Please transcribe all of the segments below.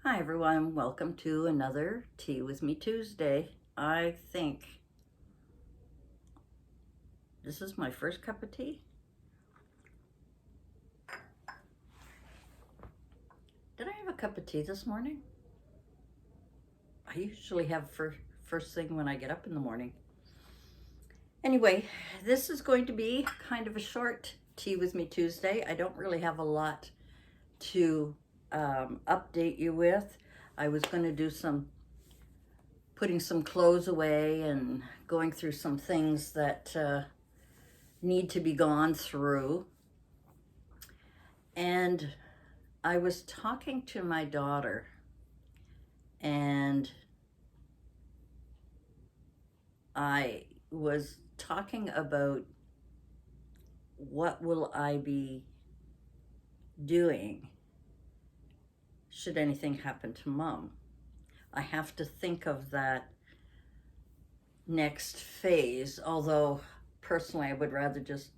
Hi everyone, welcome to another Tea with Me Tuesday. I think this is my first cup of tea. Did I have a cup of tea this morning? I usually have first thing when I get up in the morning. Anyway, this is going to be kind of a short Tea with Me Tuesday. I don't really have a lot to update you with. I was going to do putting some clothes away and going through some things that need to be gone through. And I was talking to my daughter, and I was talking about what will I be doing should anything happen to Mom. I have to think of that next phase, although personally I would rather just,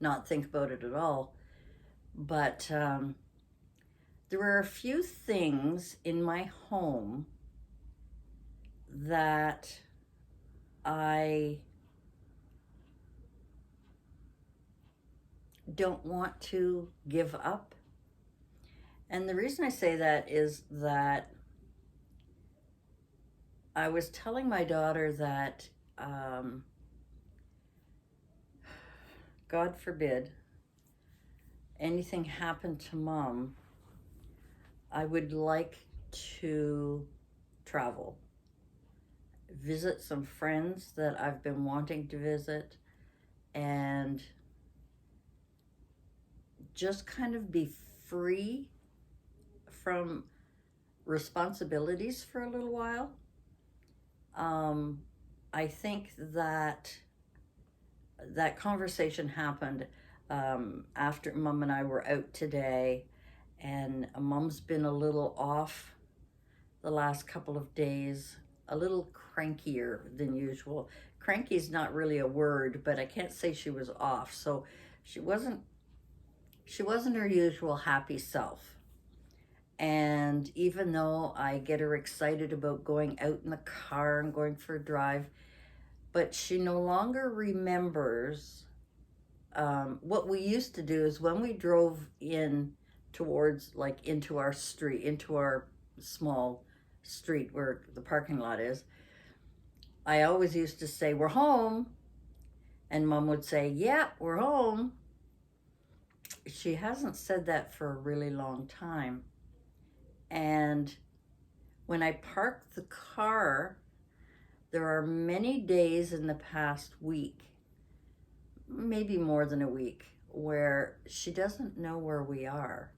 not think about it at all. But there are a few things in my home that I don't want to give up. And the reason I say that is that I was telling my daughter that, God forbid, anything happened to Mom, I would like to travel, visit some friends that I've been wanting to visit, and just kind of be free from responsibilities for a little while. I think that conversation happened after Mom and I were out today, and Mom's been a little off the last couple of days, a little crankier than usual. Cranky is not really a word, but I can't say she was off. So she wasn't her usual happy self. And even though I get her excited about going out in the car and going for a drive, but she no longer remembers what we used to do is when we drove in towards, like, into our street, into our small street where the parking lot is, I always used to say, "We're home." And Mom would say, "Yeah, we're home." She hasn't said that for a really long time. And when I park the car, there are many days in the past week, maybe more than a week, where she doesn't know where we are.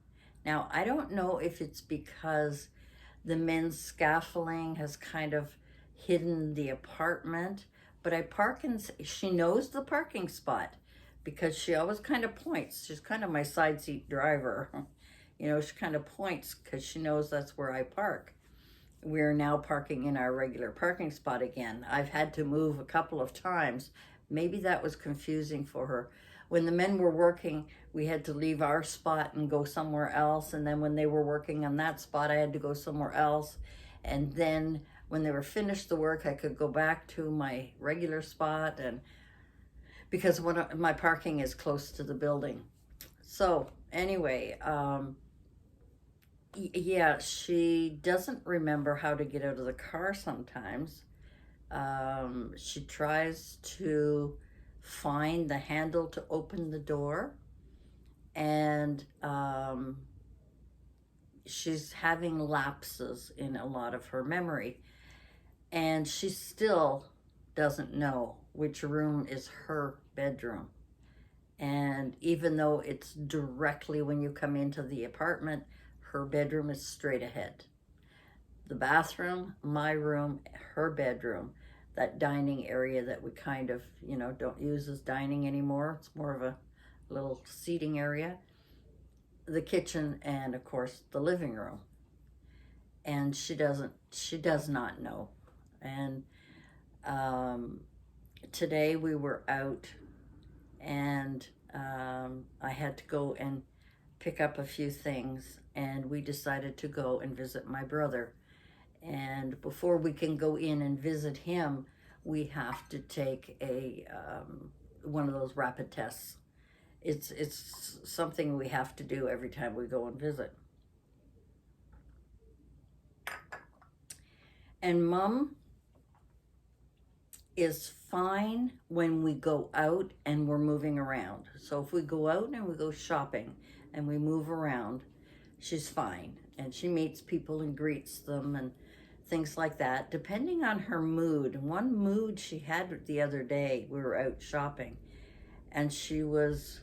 Now, I don't know if it's because the men's scaffolding has kind of hidden the apartment, but I park in, she knows the parking spot because she always kind of points. She's kind of my side seat driver. She kind of points because she knows that's where I park. We're now parking in our regular parking spot again. I've had to move a couple of times. Maybe that was confusing for her. When the men were working, we had to leave our spot and go somewhere else. And then when they were working on that spot, I had to go somewhere else. And then when they were finished the work, I could go back to my regular spot, and because my parking is close to the building. So anyway, yeah, she doesn't remember how to get out of the car sometimes. She tries to find the handle to open the door, and she's having lapses in a lot of her memory. And she still doesn't know which room is her bedroom. And even though it's directly when you come into the apartment, her bedroom is straight ahead. The bathroom, my room, her bedroom, that dining area that we kind of, don't use as dining anymore. It's more of a little seating area. The kitchen, and of course the living room. And she does not know. And today we were out, and I had to go and pick up a few things, and we decided to go and visit my brother. And before we can go in and visit him, we have to take a one of those rapid tests. It's something we have to do every time we go and visit. And Mom is fine when we go out and we're moving around. So if we go out and we go shopping and we move around, she's fine. And she meets people and greets them and things like that, depending on her mood. One mood she had the other day, we were out shopping, and she was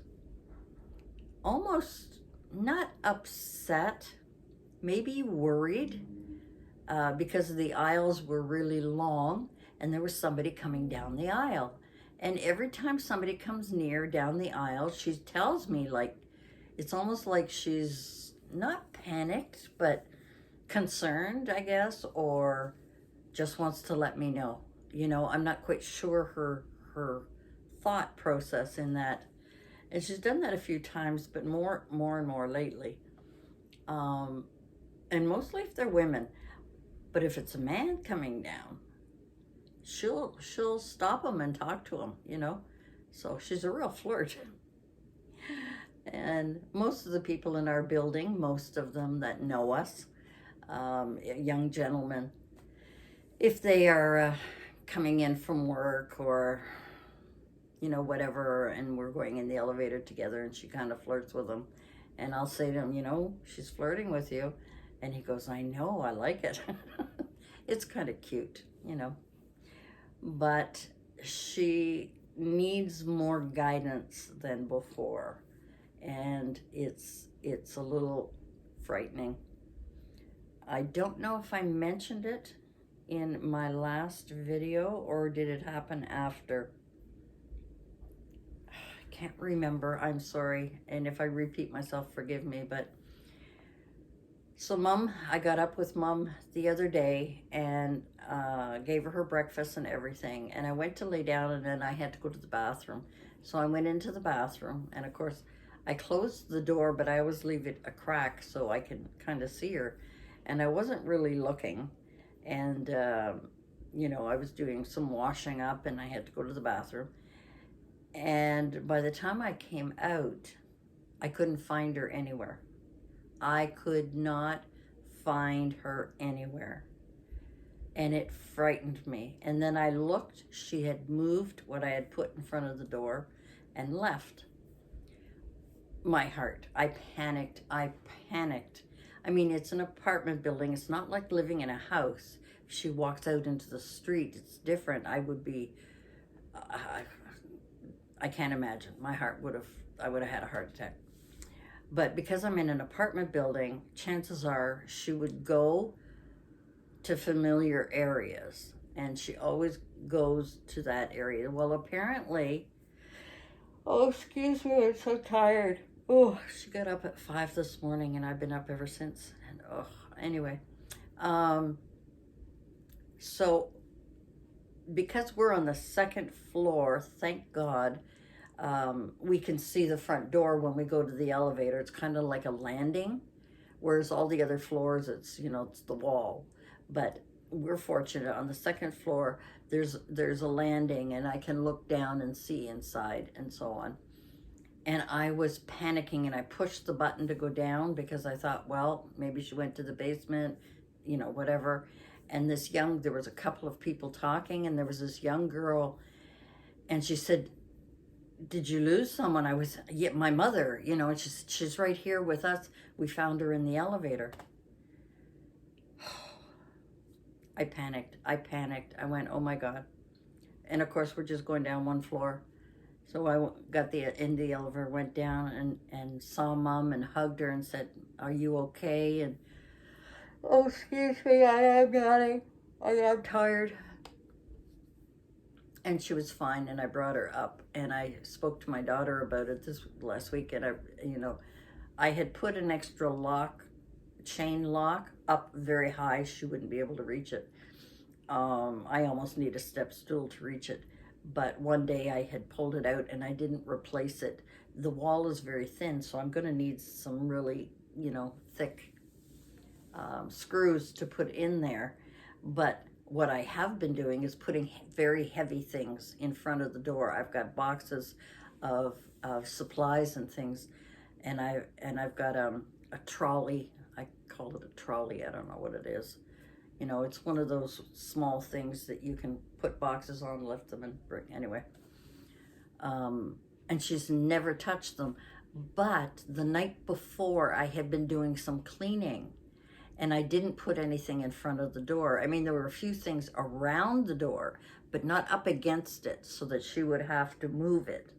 almost not upset, maybe worried, because the aisles were really long and there was somebody coming down the aisle. And every time somebody comes near down the aisle, she tells me, like, it's almost like she's not panicked, but concerned, I guess, or just wants to let me know. You know, I'm not quite sure her thought process in that. And she's done that a few times, but more and more lately. And mostly if they're women. But if it's a man coming down, she'll stop him and talk to him, you know. So she's a real flirt. And most of the people in our building, most of them that know us, young gentlemen, if they are coming in from work or, you know, whatever, and we're going in the elevator together and she kind of flirts with them, and I'll say to him, you know, she's flirting with you. And he goes, I know, I like it. It's kind of cute, you know. But she needs more guidance than before. And it's a little frightening. I don't know if I mentioned it in my last video or did it happen after. I can't remember, I'm sorry. And if I repeat myself, forgive me, but so Mom, I got up with Mom the other day and gave her breakfast and everything. And I went to lay down and then I had to go to the bathroom. So I went into the bathroom and of course I closed the door, but I always leave it a crack so I can kind of see her. And I wasn't really looking. And, you know, I was doing some washing up and I had to go to the bathroom. And by the time I came out, I couldn't find her anywhere. I could not find her anywhere. And it frightened me. And then I looked, she had moved what I had put in front of the door and left. My heart, I panicked. I mean, it's an apartment building. It's not like living in a house. If she walks out into the street, it's different. I would be, I can't imagine. I would have had a heart attack. But because I'm in an apartment building, chances are she would go to familiar areas. And she always goes to that area. Well, apparently, oh, excuse me, I'm so tired. Oh, she got up at 5 this morning and I've been up ever since. And oh, anyway. So, because we're on the second floor, thank God, we can see the front door when we go to the elevator. It's kind of like a landing, whereas all the other floors, it's, you know, it's the wall. But we're fortunate on the second floor, there's a landing and I can look down and see inside and so on. And I was panicking and I pushed the button to go down because I thought, well, maybe she went to the basement, you know, whatever. And there was a couple of people talking and there was this young girl and she said, did you lose someone? Yeah, my mother, you know, and she's right here with us. We found her in the elevator. I panicked. I went, oh my God. And of course, we're just going down one floor. So I got in the elevator, went down and saw Mom and hugged her and said, are you okay? And, oh, excuse me, I am yawning. I am tired. And she was fine, and I brought her up. And I spoke to my daughter about it this last week, and I had put an extra chain lock up very high. She wouldn't be able to reach it. I almost need a step stool to reach it. But one day I had pulled it out and I didn't replace it the wall is very thin, so I'm going to need some really, thick screws to put in there. But what I have been doing is putting very heavy things in front of the door. I've got boxes of supplies and things, and I've got a trolley. I call it a trolley. I don't know what it is. It's one of those small things that you can put boxes on, lift them, and bring. Anyway, and she's never touched them. But the night before, I had been doing some cleaning, and I didn't put anything in front of the door. I mean, there were a few things around the door, but not up against it, so that she would have to move it.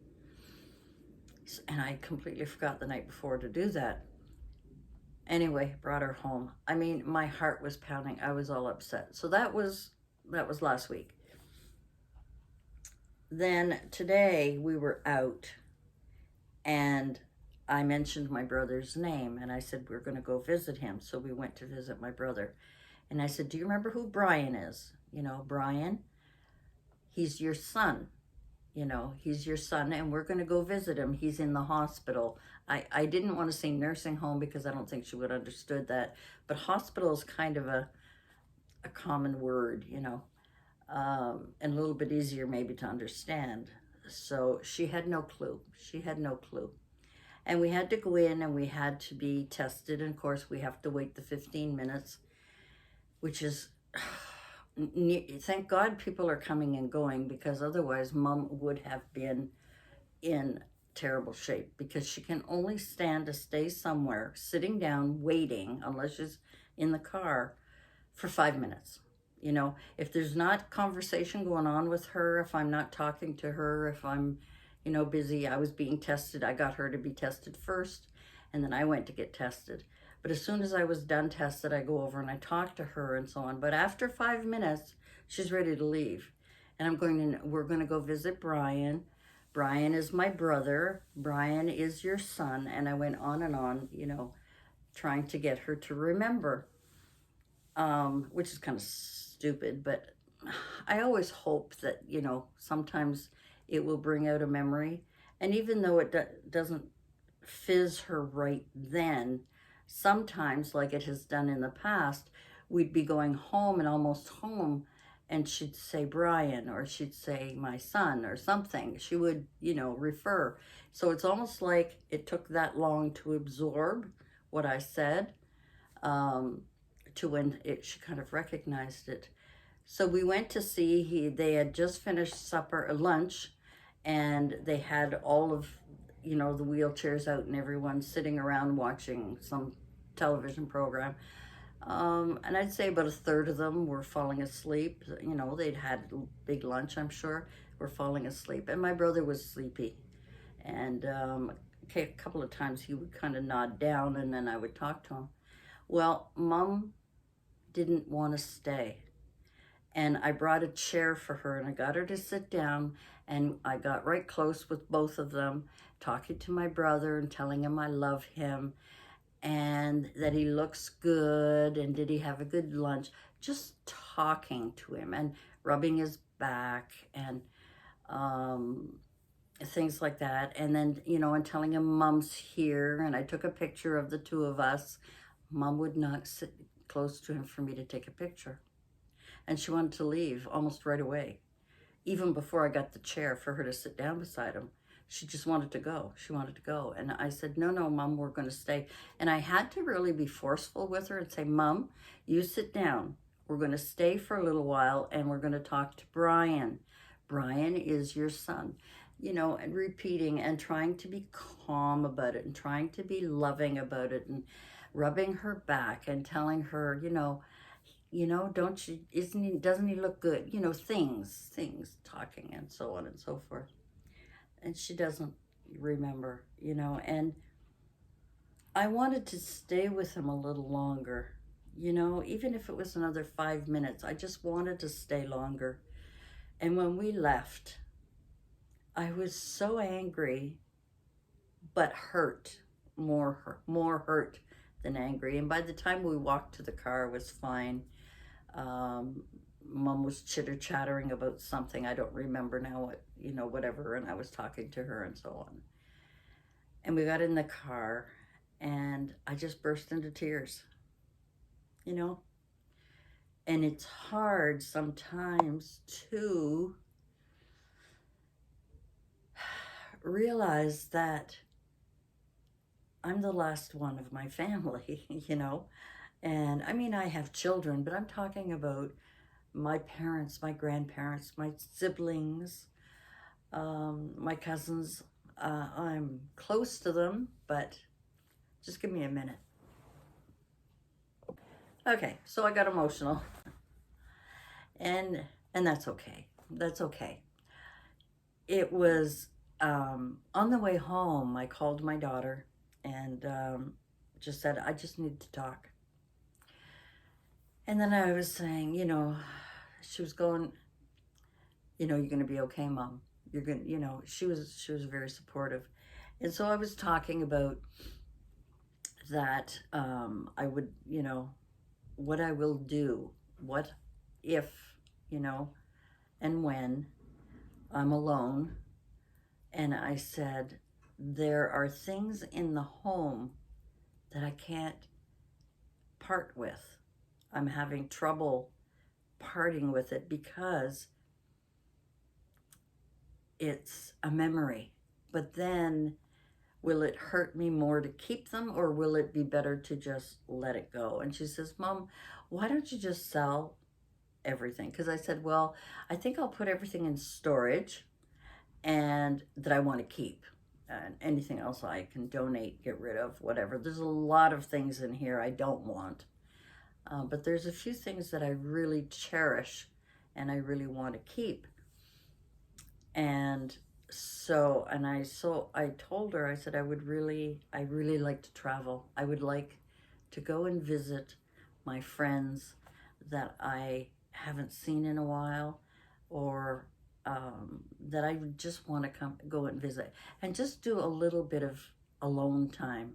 And I completely forgot the night before to do that. Anyway, brought her home. I mean, my heart was pounding. I was all upset. So that was last week. Then today we were out, and I mentioned my brother's name, and I said we're going to go visit him. So we went to visit my brother. And I said, do you remember who Brian is? Brian, he's your son. He's your son, and we're going to go visit him. He's in the hospital. I didn't want to say nursing home because I don't think she would have understood that. But hospital is kind of a common word, and a little bit easier maybe to understand. So she had no clue. She had no clue. And we had to go in and we had to be tested. And of course, we have to wait the 15 minutes, which is, thank God people are coming and going, because otherwise Mom would have been in terrible shape, because she can only stand to stay somewhere, sitting down, waiting, unless she's in the car, for 5 minutes. If there's not conversation going on with her, if I'm not talking to her, if I'm busy. I was being tested. I got her to be tested first, and then I went to get tested. But as soon as I was done tested, I go over and I talk to her and so on. But after 5 minutes, she's ready to leave. And we're going to go visit Brian. Brian is my brother. Brian is your son. And I went on and on, trying to get her to remember, which is kind of stupid. But I always hope that, sometimes it will bring out a memory. And even though it doesn't fizz her right then, sometimes, like it has done in the past, we'd be going home and almost home, and she'd say Brian, or she'd say my son, or something. She would, refer. So it's almost like it took that long to absorb what I said, to when she kind of recognized it. So we went to see, they had just finished lunch, and they had all of, the wheelchairs out and everyone sitting around watching some television program. And I'd say about a third of them were falling asleep. They'd had a big lunch, I'm sure, were falling asleep. And my brother was sleepy. And a couple of times he would kind of nod down, and then I would talk to him. Well, Mom didn't want to stay. And I brought a chair for her, and I got her to sit down, and I got right close with both of them, talking to my brother and telling him I love him, and that he looks good, and did he have a good lunch, just talking to him and rubbing his back and things like that. And then, and telling him Mom's here, and I took a picture of the two of us. Mom would not sit close to him for me to take a picture. And she wanted to leave almost right away. Even before I got the chair for her to sit down beside him, she just wanted to go. She wanted to go. And I said, no, Mom, we're going to stay. And I had to really be forceful with her and say, Mom, you sit down. We're going to stay for a little while, and we're going to talk to Brian. Brian is your son. And repeating and trying to be calm about it and trying to be loving about it and rubbing her back and telling her, doesn't he look good? Things, talking and so on and so forth. And she doesn't remember, and I wanted to stay with him a little longer, even if it was another 5 minutes. I just wanted to stay longer. And when we left, I was so angry, but hurt, more hurt than angry. And by the time we walked to the car, it was fine. Mom was chitter-chattering about something. I don't remember now what, whatever, and I was talking to her and so on. And we got in the car, and I just burst into tears, you know? And it's hard sometimes to realize that I'm the last one of my family, you know? And I mean, I have children, but I'm talking about my parents, my grandparents, my siblings, my cousins. I'm close to them, but just give me a minute. Okay, so I got emotional, and that's okay. That's okay. It was on the way home. I called my daughter and just said, I just need to talk. And then I was saying, she was going, you're going to be okay, Mom. You're going to, she was very supportive. And so I was talking about that I would, what I will do, what if, and when I'm alone. And I said, there are things in the home that I can't part with. I'm having trouble parting with it because it's a memory. But then will it hurt me more to keep them, or will it be better to just let it go? And she says, Mom, why don't you just sell everything? Because I said, well, I think I'll put everything in storage and that I want to keep. And anything else I can donate, get rid of, whatever. There's a lot of things in here I don't want. But there's a few things that I really cherish and I really want to keep. And so I told her, I said, I really like to travel. I would like to go and visit my friends that I haven't seen in a while, or that I just want to go and visit and just do a little bit of alone time,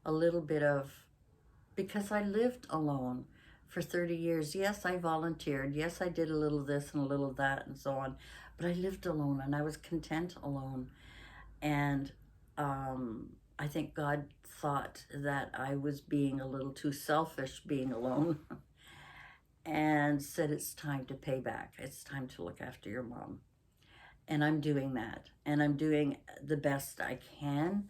a little bit of, because I lived alone for 30 years. Yes, I volunteered. Yes, I did a little this and a little that and so on, but I lived alone and I was content alone. And I think God thought that I was being a little too selfish being alone and said, it's time to pay back. It's time to look after your mom. And I'm doing that. And I'm doing the best I can.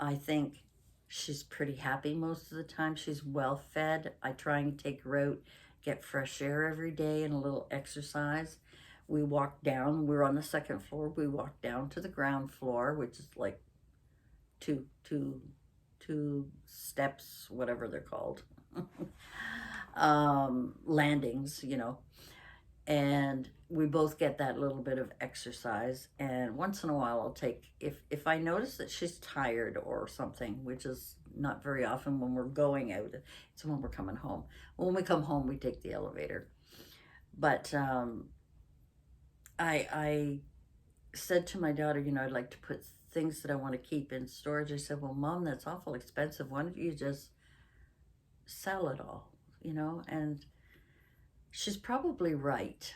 I think she's pretty happy most of the time. She's well fed. I try and take her out, get fresh air every day and a little exercise. We walk down. We're on the second floor. We walk down to the ground floor, which is like two steps, whatever they're called. Landings, and we both get that little bit of exercise. And once in a while I'll take, if I notice that she's tired or something, which is not very often when we're going out, it's when we're coming home. When we come home, we take the elevator. But I said to my daughter, I'd like to put things that I want to keep in storage. I said, well, Mom, that's awful expensive. Why don't you just sell it all, and she's probably right,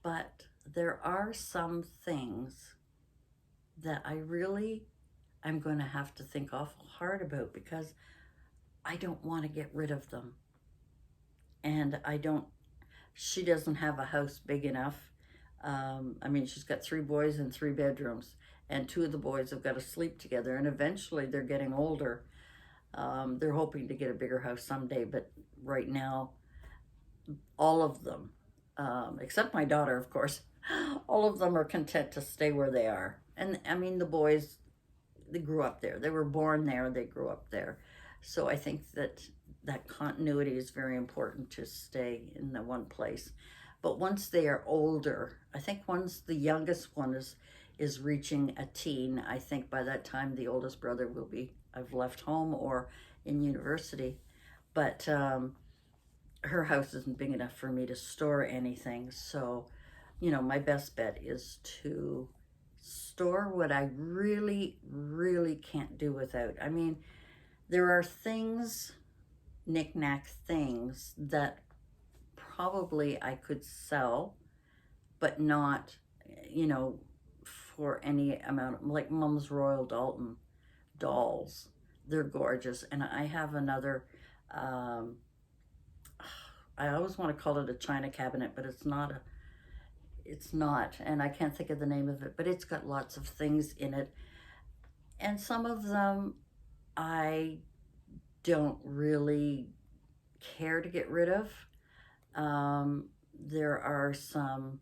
but there are some things that I'm going to have to think awful hard about, because I don't want to get rid of them. And she doesn't have a house big enough. She's got 3 boys and 3 bedrooms, and 2 of the boys have got to sleep together, and eventually they're getting older. They're hoping to get a bigger house someday, but right now, all of them, except my daughter, of course, all of them are content to stay where they are. And the boys, they grew up there. They were born there. They grew up there. So I think that continuity is very important, to stay in the one place. But once they are older, I think once the youngest one is reaching a teen, I think by that time the oldest brother will be, I've left home or in university. But her house isn't big enough for me to store anything. So, my best bet is to store what I really, really can't do without. There are things, knick-knack things, that probably I could sell, but not, for any amount, like Mom's Royal Dalton dolls. They're gorgeous. And I have another, um, I always want to call it a china cabinet, but it's not. And I can't think of the name of it, but it's got lots of things in it. And some of them I don't really care to get rid of. There are some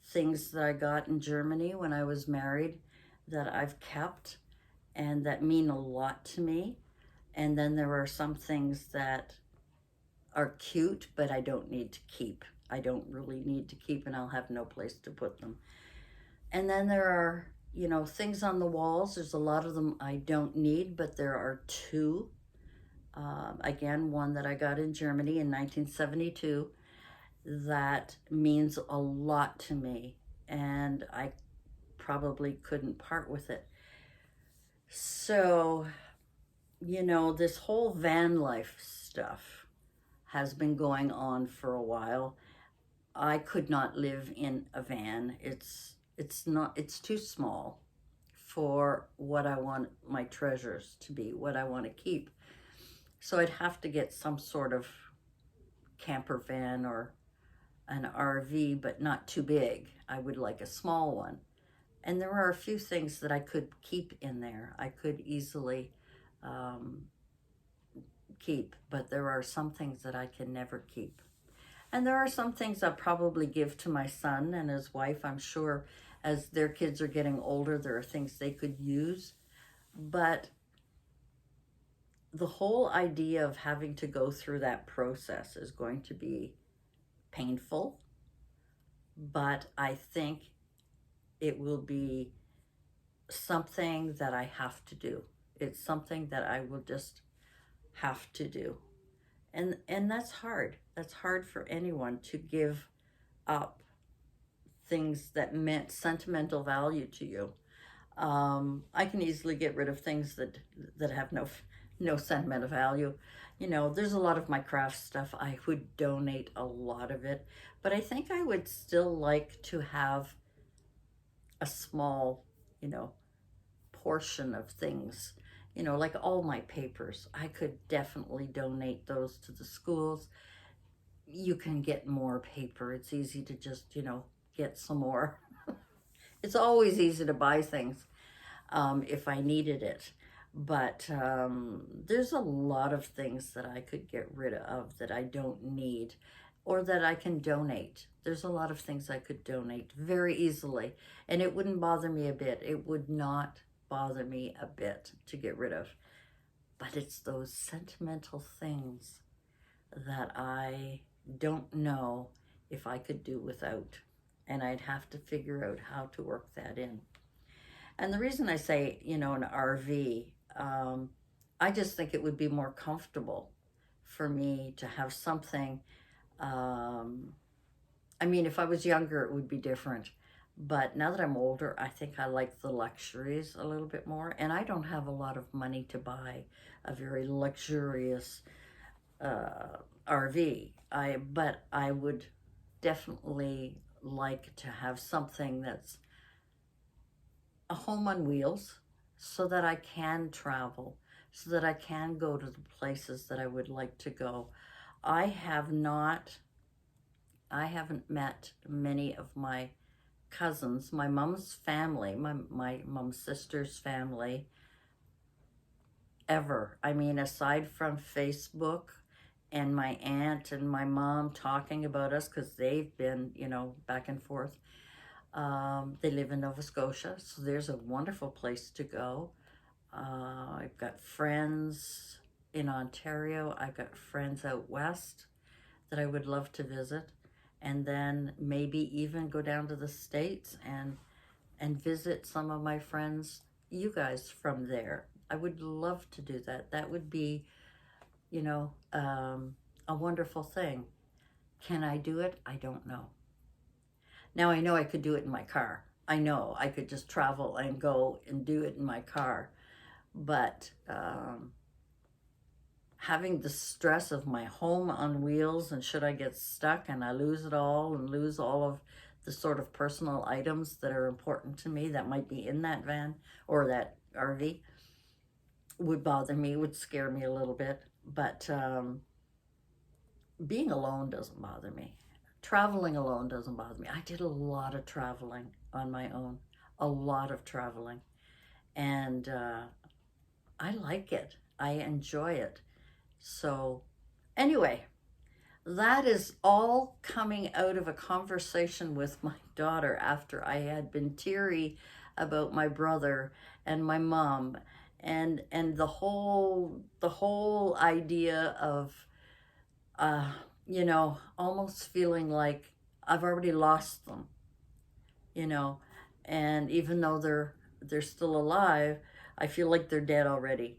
things that I got in Germany when I was married that I've kept and that mean a lot to me. And then there are some things that are cute, but I don't need to keep. I don't really need to keep, and I'll have no place to put them. And then there are, things on the walls. There's a lot of them I don't need, but there are two. Again, one that I got in Germany in 1972 that means a lot to me, and I probably couldn't part with it. So, this whole van life stuff has been going on for a while. I could not live in a van. It's too small for what I want my treasures to be, what I want to keep. So I'd have to get some sort of camper van or an RV, but not too big. I would like a small one. And there are a few things that I could keep in there. I could easily keep, but there are some things that I can never keep. And there are some things I'll probably give to my son and his wife. I'm sure as their kids are getting older, there are things they could use. But the whole idea of having to go through that process is going to be painful, but I think it will be something that I have to do. It's something that I will just have to do. And that's hard. That's hard for anyone to give up things that meant sentimental value to you. I can easily get rid of things that have no sentimental value. There's a lot of my craft stuff. I would donate a lot of it, but I think I would still like to have a small, portion of things. Like all my papers, I could definitely donate those to the schools. You can get more paper. It's easy to just, get some more. It's always easy to buy things if I needed it. But there's a lot of things that I could get rid of that I don't need or that I can donate. There's a lot of things I could donate very easily, and it wouldn't bother me a bit. It would not bother me a bit to get rid of. But it's those sentimental things that I don't know if I could do without, and I'd have to figure out how to work that in. And the reason I say, an RV, I just think it would be more comfortable for me to have something. If I was younger, it would be different. But now that I'm older, I think I like the luxuries a little bit more. And I don't have a lot of money to buy a very luxurious RV. But I would definitely like to have something that's a home on wheels so that I can travel, so that I can go to the places that I would like to go. I haven't met many of my cousins, my mom's family, my mom's sister's family, ever. Aside from Facebook and my aunt and my mom talking about us, because they've been, back and forth. They live in Nova Scotia, so there's a wonderful place to go. I've got friends in Ontario. I've got friends out west that I would love to visit. And then maybe even go down to the States and visit some of my friends, you guys from there. I would love to do that. That would be, a wonderful thing. Can I do it? I don't know. Now I know I could do it in my car. I know I could just travel and go and do it in my car. But having the stress of my home on wheels, and should I get stuck and I lose it all and lose all of the sort of personal items that are important to me that might be in that van or that RV, would bother me, would scare me a little bit. But being alone doesn't bother me. Traveling alone doesn't bother me. I did a lot of traveling on my own, a lot of traveling. And I like it, I enjoy it. So, anyway, that is all coming out of a conversation with my daughter after I had been teary about my brother and my mom and the whole idea of uh almost feeling like I've already lost them, you know, and even though they're still alive, I feel like they're dead already,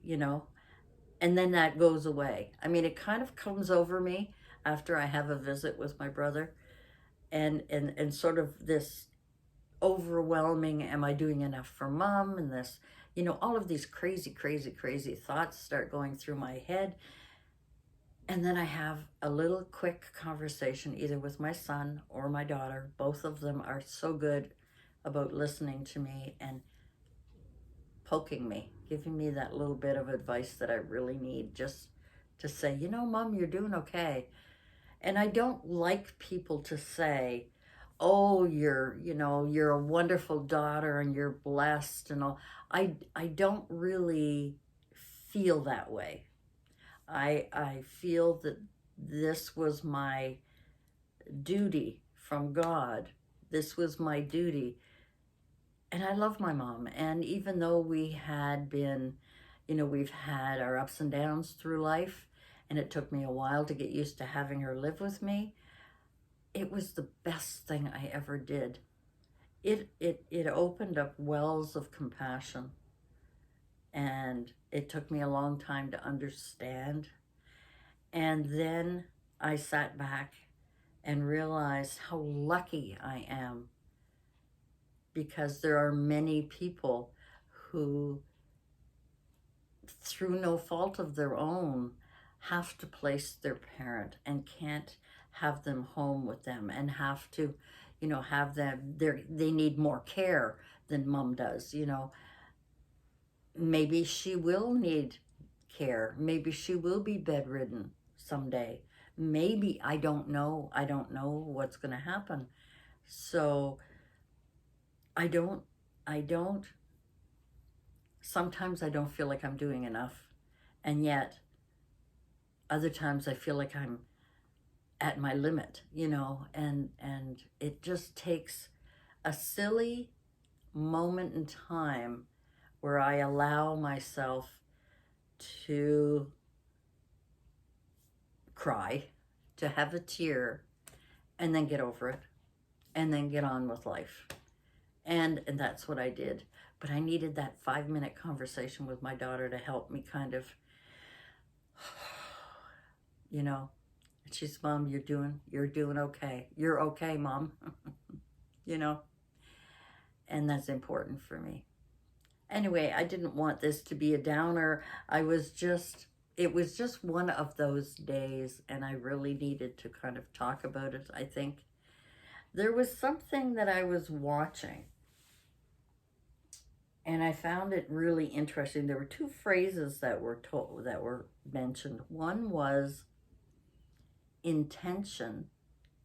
and then that goes away. I mean, it kind of comes over me after I have a visit with my brother, and sort of this overwhelming, am I doing enough for mom? And this, all of these crazy, crazy, crazy thoughts start going through my head. And then I have a little quick conversation either with my son or my daughter. Both of them are so good about listening to me and poking me, giving me that little bit of advice that I really need, just to say, Mom, you're doing okay. And I don't like people to say, oh, you're a wonderful daughter and you're blessed and all. I don't really feel that way. I feel that this was my duty from God. This was my duty. And I love my mom. And even though we had been, we've had our ups and downs through life, and it took me a while to get used to having her live with me, it was the best thing I ever did. It opened up wells of compassion. And it took me a long time to understand. And then I sat back and realized how lucky I am, because there are many people who, through no fault of their own, have to place their parent and can't have them home with them, and have to, have them there. They need more care than mom does. Maybe she will need care. Maybe she will be bedridden someday. Maybe, I don't know. I don't know what's going to happen. So I don't, sometimes I don't feel like I'm doing enough. And yet, other times I feel like I'm at my limit, and it just takes a silly moment in time where I allow myself to cry, to have a tear, and then get over it, and then get on with life. And that's what I did. But I needed that 5-minute conversation with my daughter to help me kind of, she's, Mom, you're doing okay. You're okay, Mom. you know, and that's important for me. Anyway, I didn't want this to be a downer. It was just one of those days, and I really needed to kind of talk about it, I think. There was something that I was watching, and I found it really interesting. There were two phrases that were mentioned. One was intention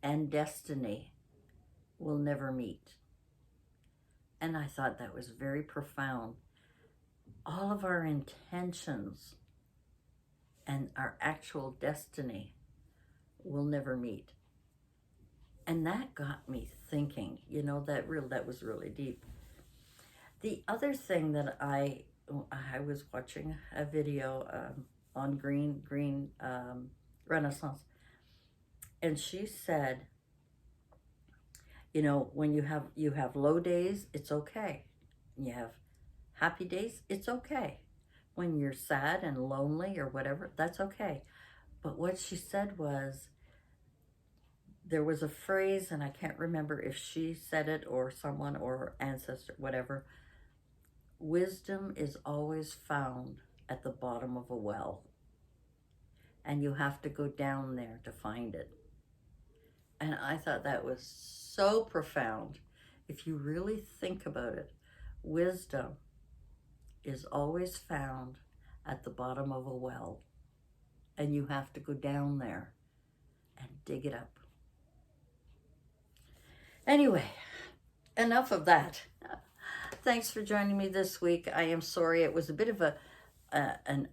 and destiny will never meet. And I thought that was very profound. All of our intentions and our actual destiny will never meet. And that got me thinking, that was really deep. The other thing that I was watching a video on Green Renaissance, and she said, when you have low days, it's okay. You have happy days, it's okay. When you're sad and lonely or whatever, that's okay. But what she said was, there was a phrase, and I can't remember if she said it or someone or her ancestor, whatever. Wisdom is always found at the bottom of a well, and you have to go down there to find it. And I thought that was so profound. If you really think about it, wisdom is always found at the bottom of a well, and you have to go down there and dig it up. Anyway, enough of that. Thanks for joining me this week. I am sorry it was a bit of an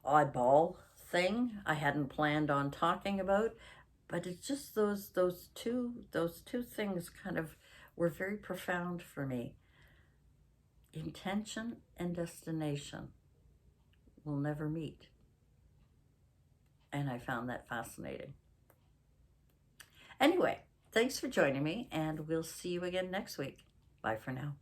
oddball thing I hadn't planned on talking about, but it's just those two things kind of were very profound for me. Intention and destination will never meet. And I found that fascinating. Anyway, thanks for joining me, and we'll see you again next week. Bye for now.